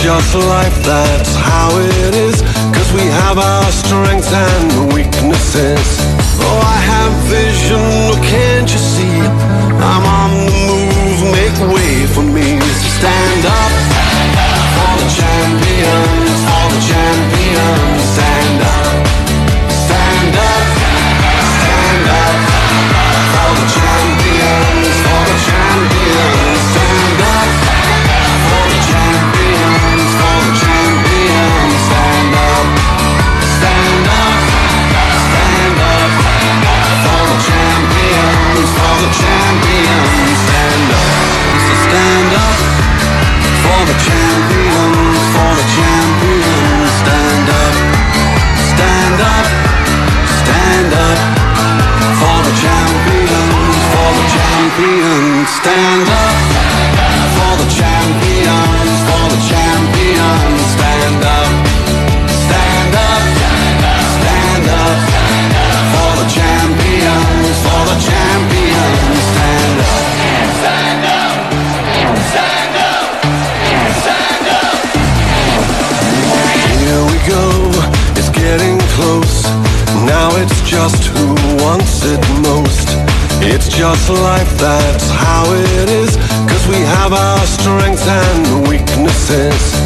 just life, that's how it is. 'Cause we have our strengths and weaknesses. Oh, I have vision, oh, can't you see? I'm on the move, make way for me. Stand up for the champions, for the champions. Stand up, stand up, stand up for the champions, for the champions. Stand up for the champions, for the champions. Stand up, stand up, stand up for the champions, for the champions. Stand up, so stand up for the champions, for the champions. Stand up, stand up, stand up for the champions, for the champions. Stand up for the champions, for the champions. Stand up, stand up, stand up for the champions, for the champions. Stand up, stand up, stand up, stand up. Here we go, it's getting close. Now it's just who wants it most. It's just life, that's how it is. 'Cause we have our strengths and weaknesses.